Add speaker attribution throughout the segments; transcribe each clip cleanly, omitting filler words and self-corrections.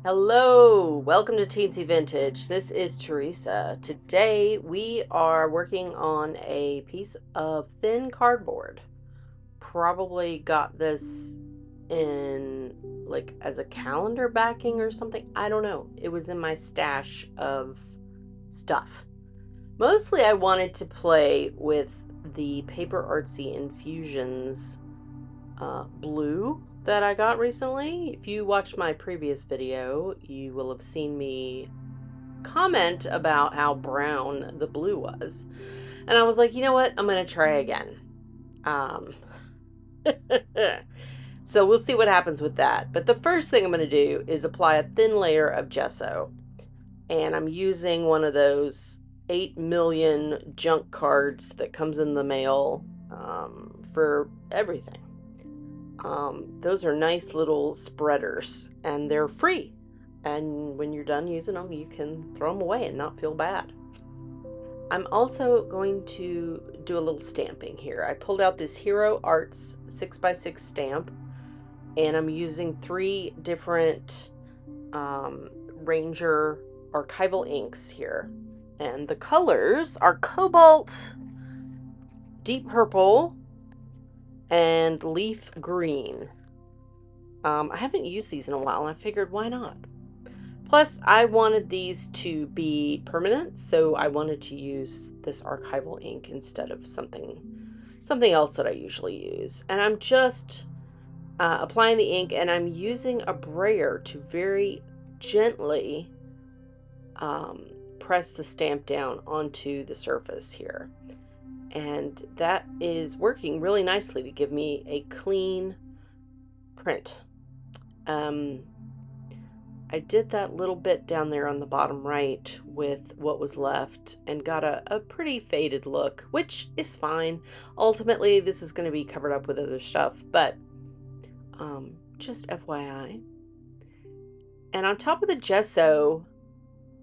Speaker 1: Hello, welcome to Teensy Vintage. This is Teresa. Today we are working on a piece of thin cardboard. Probably got this in like as a calendar backing or something. I don't know. It was in my stash of stuff. Mostly I wanted to play with the Paper Artsy Infusions blue that I got recently. If you watched my previous video, you will have seen me comment about how brown the blue was. And I was like, you know what? I'm going to try again. Um, so we'll see what happens with that. But the first thing I'm going to do is apply a thin layer of gesso. And I'm using one of those 8 million junk cards that comes in the mail for everything. Those are nice little spreaders and they're free. And when you're done using them, you can throw them away and not feel bad. I'm also going to do a little stamping here. I pulled out this Hero Arts 6x6 stamp and I'm using 3 different Ranger archival inks here. And the colors are Cobalt, Deep Purple, and Leaf Green. I haven't used these in a while, and I figured, why not? Plus, I wanted these to be permanent, so I wanted to use this archival ink instead of something else that I usually use. And I'm just applying the ink, and I'm using a brayer to very gently press the stamp down onto the surface here. And that is working really nicely to give me a clean print. I did that little bit down there on the bottom right with what was left and got a pretty faded look, which is fine. Ultimately, this is going to be covered up with other stuff, but just FYI. And on top of the gesso,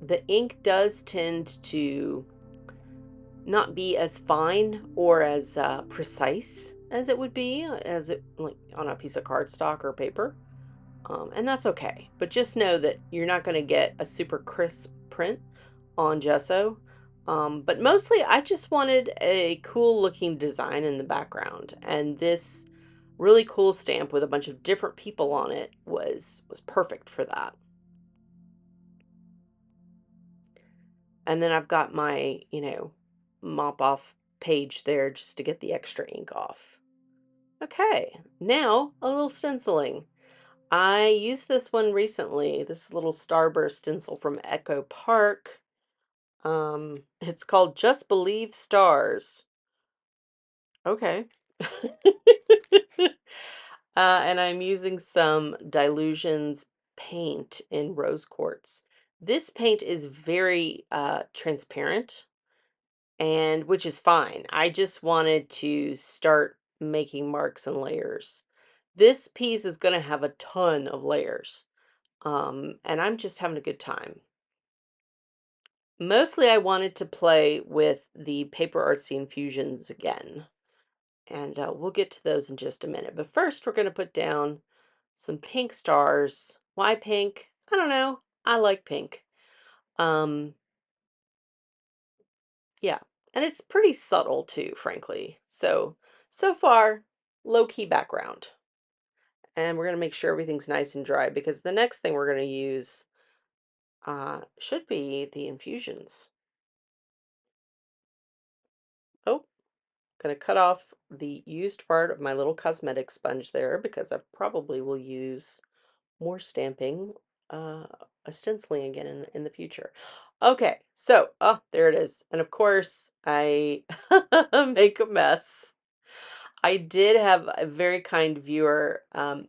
Speaker 1: the ink does tend to not be as fine or as precise as it would be like on a piece of cardstock or paper. And that's okay. But just know that you're not going to get a super crisp print on gesso. But mostly I just wanted a cool looking design in the background. And this really cool stamp with a bunch of different people on it was perfect for that. And then I've got my, mop off page there just to get the extra ink off. Okay, now a little stenciling. I used this one recently, this little starburst stencil from Echo Park. It's called Just Believe Stars. Okay. And I'm using some Dilutions paint in rose quartz. This paint is very transparent, and which is fine. I just wanted to start making marks and layers. This piece is going to have a ton of layers. And I'm just having a good time. Mostly I wanted to play with the Paper Artsy Infusions again. And we'll get to those in just a minute. But first, we're going to put down some pink stars. Why pink? I don't know. I like pink. Yeah. And it's pretty subtle too, frankly. So far, low-key background. And we're going to make sure everything's nice and dry because the next thing we're going to use should be the infusions. Oh, going to cut off the used part of my little cosmetic sponge there because I probably will use more stamping, uh, stenciling again in the future. Okay, so, oh, there it is. And of course, I make a mess. I did have a very kind viewer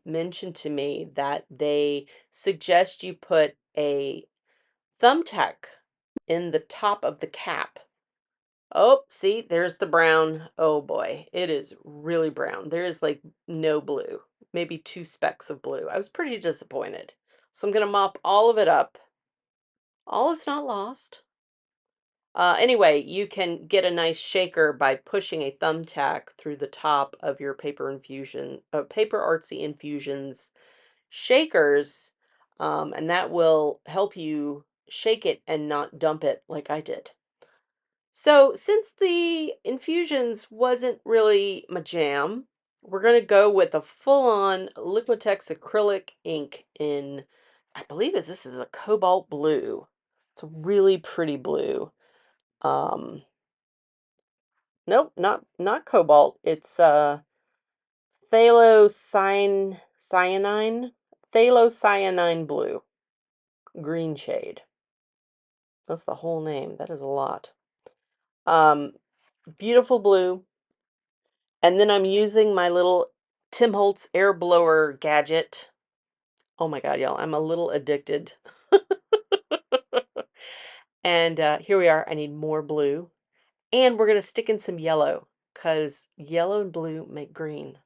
Speaker 1: mention to me that they suggest you put a thumbtack in the top of the cap. Oh, see, there's the brown. Oh boy, it is really brown. There is like no blue, maybe 2 specks of blue. I was pretty disappointed. So I'm going to mop all of it up. All is not lost. Anyway, you can get a nice shaker by pushing a thumbtack through the top of your Paper Artsy Infusions shakers. And that will help you shake it and not dump it like I did. So, since the infusions wasn't really my jam, we're going to go with a full-on Liquitex acrylic ink in, I believe this is a cobalt blue. It's a really pretty blue. Um, nope, not cobalt. It's cyanine, cyanine blue, green shade. That's the whole name. That is a lot. Um, Beautiful blue. And then I'm using my little Tim Holtz air blower gadget. Oh my God, y'all, I'm a little addicted. And here we are. I need more blue. And we're going to stick in some yellow because yellow and blue make green.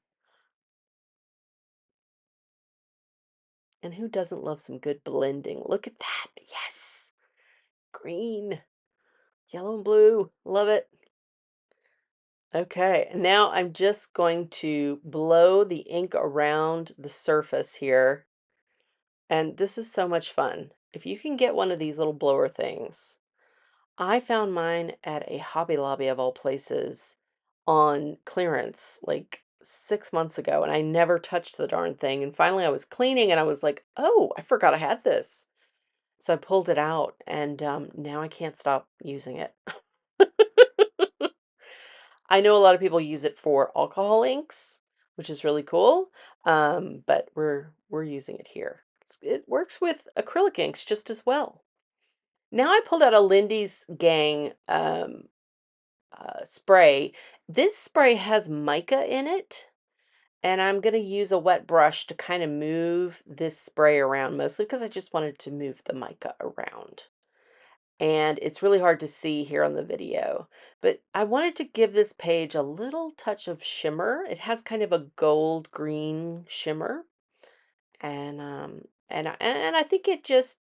Speaker 1: And who doesn't love some good blending? Look at that. Yes. Green, yellow and blue. Love it. Okay, now I'm just going to blow the ink around the surface here. And this is so much fun. If you can get one of these little blower things, I found mine at a Hobby Lobby of all places on clearance like 6 months ago, and I never touched the darn thing. And finally, I was cleaning and I was like, oh, I forgot I had this. So I pulled it out, and now I can't stop using it. I know a lot of people use it for alcohol inks, which is really cool. But we're using it here. It works with acrylic inks just as well. Now I pulled out a Lindy's Gang spray. This spray has mica in it, and I'm going to use a wet brush to kind of move this spray around, mostly because I just wanted to move the mica around. And it's really hard to see here on the video, but I wanted to give this page a little touch of shimmer. It has kind of a gold green shimmer, and I think it just,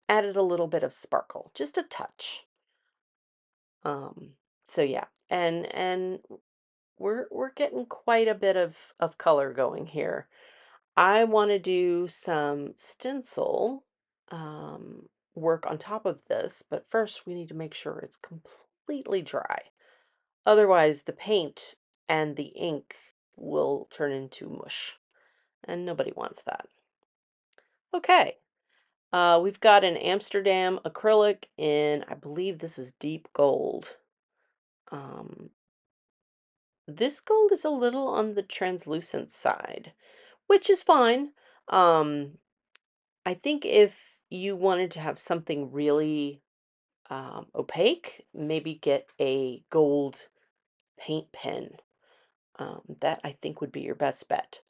Speaker 1: added a little bit of sparkle, just a touch. So yeah, and we're getting quite a bit of color going here. I want to do some stencil work on top of this, but first we need to make sure it's completely dry. Otherwise, the paint and the ink will turn into mush, and nobody wants that. Okay, we've got an Amsterdam acrylic in, I believe this is deep gold. Um, this gold is a little on the translucent side, which is fine. Um, I think if you wanted to have something really opaque, maybe get a gold paint pen. That I think would be your best bet.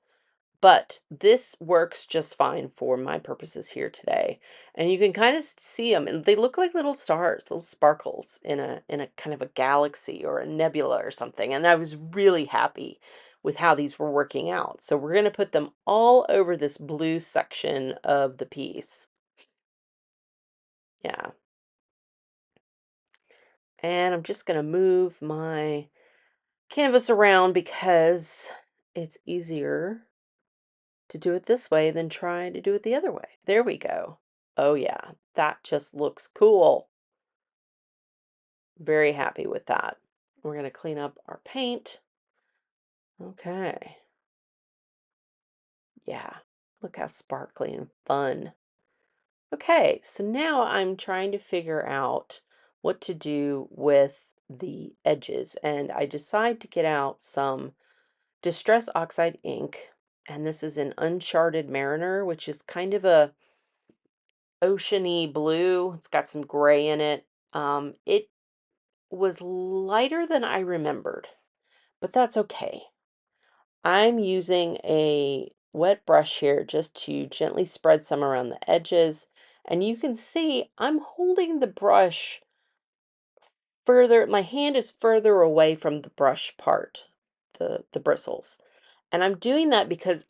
Speaker 1: But this works just fine for my purposes here today. And you can kind of see them, and they look like little stars, little sparkles in a kind of a galaxy or a nebula or something. And I was really happy with how these were working out. So we're going to put them all over this blue section of the piece. Yeah. And I'm just going to move my canvas around because it's easier to do it this way than try to do it the other way. There we go. Oh yeah, that just looks cool. Very happy with that. We're going to clean up our paint. Okay. Yeah, look how sparkly and fun. Okay, so now I'm trying to figure out what to do with the edges, and I decide to get out some Distress Oxide ink, and this is an Uncharted Mariner, which is kind of a oceany blue. It's got some gray in it. It was lighter than I remembered, but that's okay. I'm using a wet brush here just to gently spread some around the edges, and you can see I'm holding the brush further, my hand is further away from the brush part, the bristles. And I'm doing that because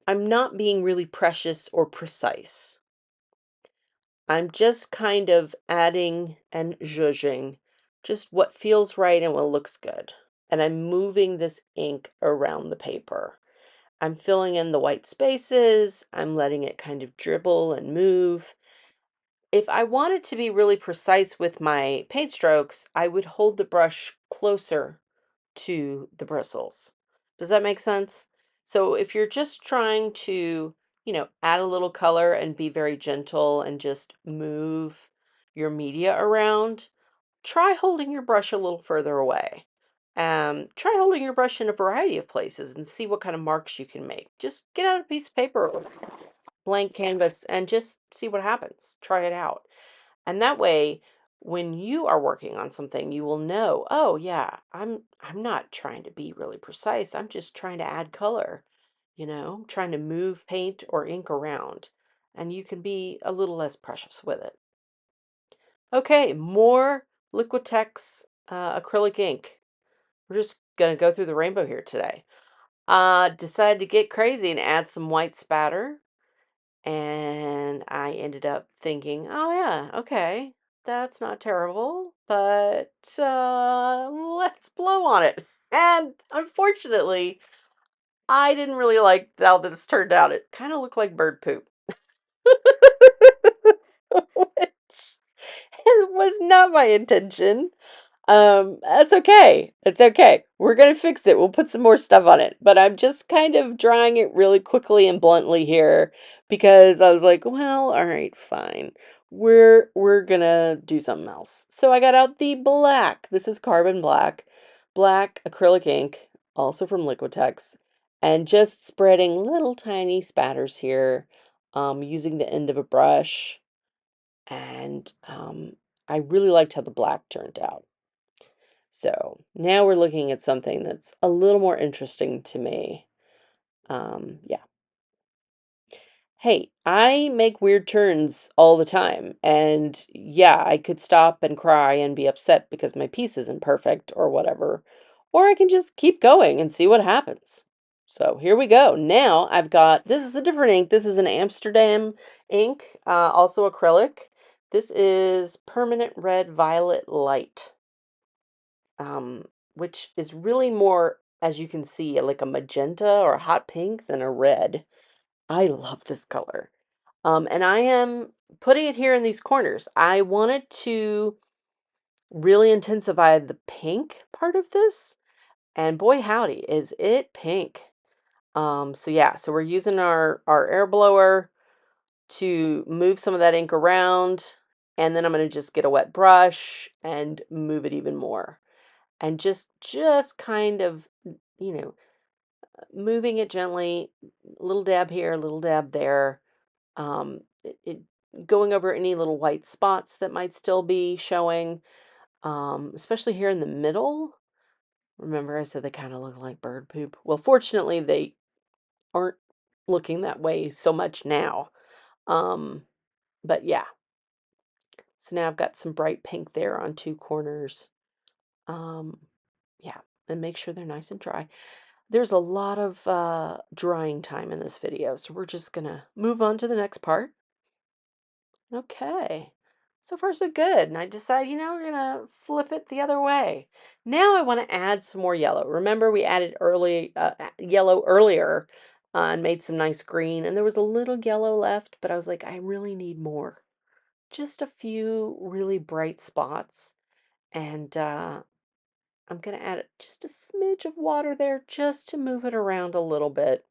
Speaker 1: I'm not being really precious or precise. I'm just kind of adding and zhuzhing just what feels right and what looks good. And I'm moving this ink around the paper. I'm filling in the white spaces. I'm letting it kind of dribble and move. If I wanted to be really precise with my paint strokes, I would hold the brush closer to the bristles. Does that make sense? So if you're just trying to, add a little color and be very gentle and just move your media around, try holding your brush a little further away. Try holding your brush in a variety of places and see what kind of marks you can make. Just get out a piece of paper or blank canvas and just see what happens. Try it out. And that way, when you are working on something, you will know, oh yeah, I'm not trying to be really precise. I'm just trying to add color, trying to move paint or ink around. And you can be a little less precious with it. Okay, more Liquitex acrylic ink. We're just gonna go through the rainbow here today. Decided to get crazy and add some white spatter. And I ended up thinking, oh yeah, okay, that's not terrible, but let's blow on it. And unfortunately, I didn't really like how this turned out. It kind of looked like bird poop, which it was not my intention. That's okay. It's okay. We're gonna fix it. We'll put some more stuff on it. But I'm just kind of drawing it really quickly and bluntly here because I was like, well, all right, fine. We're gonna do something else. So I got out the black. This is carbon black acrylic ink, also from Liquitex, and just spreading little tiny spatters here, using the end of a brush. And I really liked how the black turned out. So now we're looking at something that's a little more interesting to me. Yeah. Hey, I make weird turns all the time. And yeah, I could stop and cry and be upset because my piece isn't perfect or whatever. Or I can just keep going and see what happens. So here we go. Now I've got, this is a different ink. This is an Amsterdam ink, also acrylic. This is Permanent Red Violet Light. um, which is really more, as you can see, like a magenta or a hot pink than a red. I love this color. And I am putting it here in these corners. I wanted to really intensify the pink part of this, and boy howdy, is it pink. So yeah, so we're using our air blower to move some of that ink around, and then I'm going to just get a wet brush and move it even more. And just kind of, you know, moving it gently, little dab here, little dab there, it going over any little white spots that might still be showing, especially here in the middle. Remember, I said they kind of look like bird poop. Well, fortunately, they aren't looking that way so much now. Um, but yeah, so now I've got some bright pink there on two corners. Um, yeah, and make sure they're nice and dry. There's a lot of drying time in this video, so we're just gonna move on to the next part. Okay, so far so good. And I decided, we're gonna flip it the other way. Now I want to add some more yellow. Remember we added yellow earlier and made some nice green, and there was a little yellow left, but I was like, I really need more. Just a few really bright spots, and I'm gonna add just a smidge of water there just to move it around a little bit.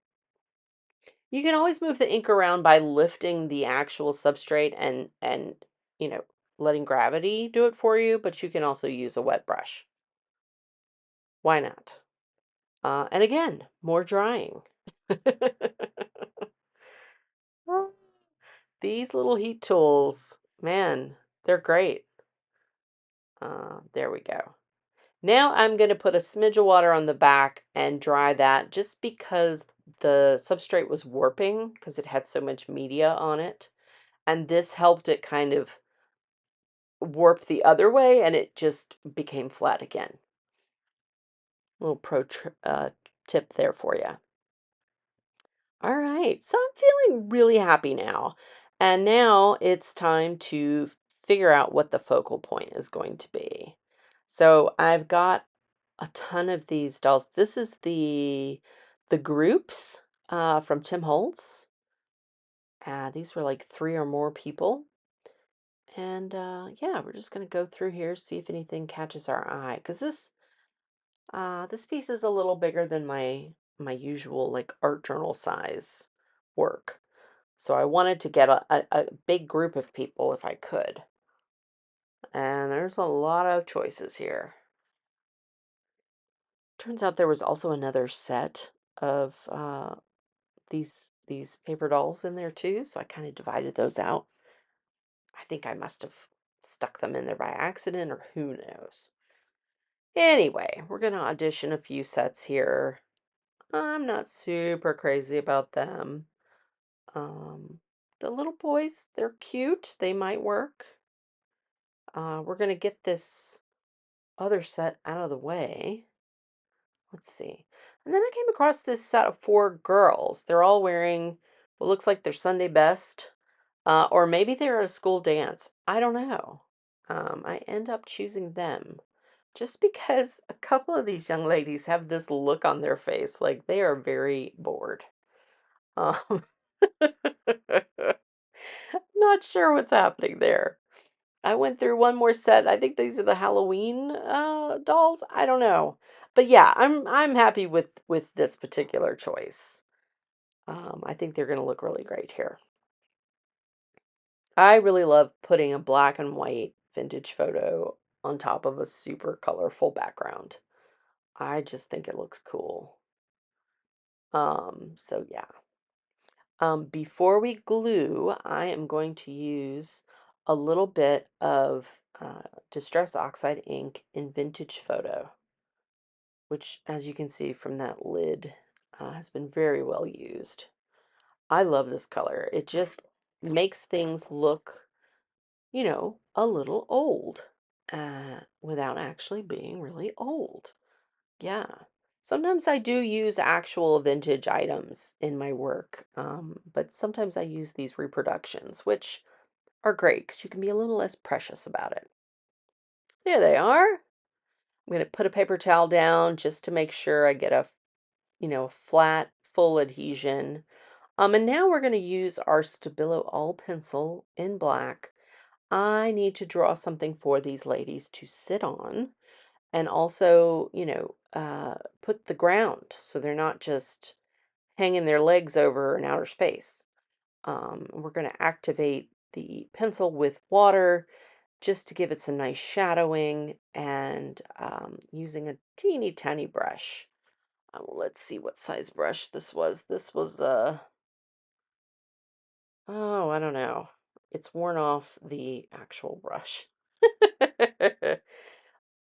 Speaker 1: You can always move the ink around by lifting the actual substrate and you know, letting gravity do it for you, but you can also use a wet brush. Why not? And again, more drying. Oh, these little heat tools, man, they're great. There we go. Now I'm going to put a smidge of water on the back and dry that just because the substrate was warping because it had so much media on it. And this helped it kind of warp the other way and it just became flat again. Little tip there for you. All right, so I'm feeling really happy now. And now it's time to figure out what the focal point is going to be. So I've got a ton of these dolls. This is the groups from Tim Holtz. These were like 3 or more people. And yeah, we're just going to go through here, see if anything catches our eye. Because this piece is a little bigger than my usual like art journal size work. So I wanted to get a big group of people if I could. And there's a lot of choices here. Turns out there was also another set of these paper dolls in there too, so I kind of divided those out. I think I must have stuck them in there by accident, or who knows. Anyway, we're going to audition a few sets here. I'm not super crazy about them. The little boys, they're cute. They might work. We're going to get this other set out of the way. Let's see. And then I came across this set of 4 girls. They're all wearing what looks like their Sunday best, or maybe they're at a school dance. I don't know. I end up choosing them just because a couple of these young ladies have this look on their face like they are very bored. Um, not sure what's happening there. I went through one more set. I think these are the Halloween dolls. I don't know. But yeah, I'm happy with this particular choice. I think they're going to look really great here. I really love putting a black and white vintage photo on top of a super colorful background. I just think it looks cool. So yeah. Before we glue, I am going to use a little bit of Distress Oxide ink in Vintage Photo, which, as you can see from that lid, has been very well used. I love this color. It just makes things look, a little old without actually being really old. Yeah. Sometimes I do use actual vintage items in my work, but sometimes I use these reproductions, which are great because you can be a little less precious about it. There they are. I'm going to put a paper towel down just to make sure I get a flat, full adhesion. And now we're going to use our Stabilo All pencil in black. I need to draw something for these ladies to sit on. And also, put the ground so they're not just hanging their legs over in outer space. We're going to activate the pencil with water just to give it some nice shadowing, and using a teeny tiny brush. Let's see what size brush this was. This was oh, I don't know. It's worn off the actual brush.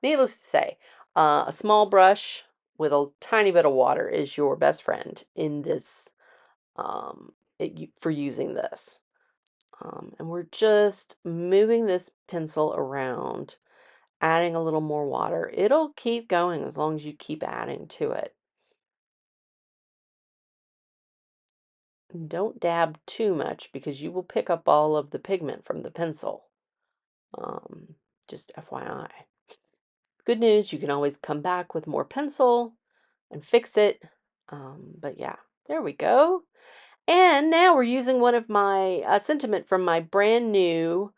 Speaker 1: Needless to say, a small brush with a tiny bit of water is your best friend in this, for using this. And we're just moving this pencil around, adding a little more water. It'll keep going as long as you keep adding to it. Don't dab too much because you will pick up all of the pigment from the pencil. Just FYI. Good news, you can always come back with more pencil and fix it. But yeah, there we go. And now we're using one of my sentiment from my brand new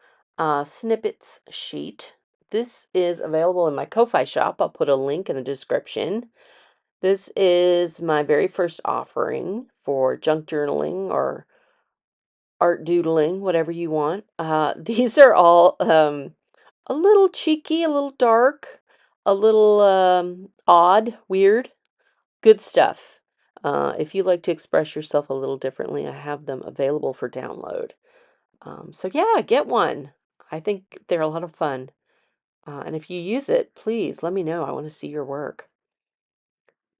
Speaker 1: snippets sheet. This is available in my Ko-Fi shop. I'll put a link in the description. This is my very first offering for junk journaling or art doodling, whatever you want. These are all a little cheeky, a little dark, a little odd, weird. Good stuff. If you like to express yourself a little differently, I have them available for download. So yeah, get one. I think they're a lot of fun. And if you use it, please let me know. I want to see your work.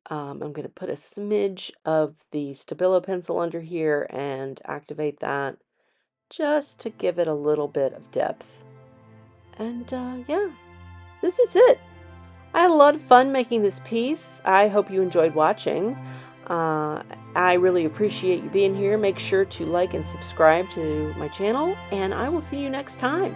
Speaker 1: I'm going to put a smidge of the Stabilo pencil under here and activate that just to give it a little bit of depth. And yeah, this is it. I had a lot of fun making this piece. I hope you enjoyed watching. I really appreciate you being here. Make sure to like and subscribe to my channel, and I will see you next time.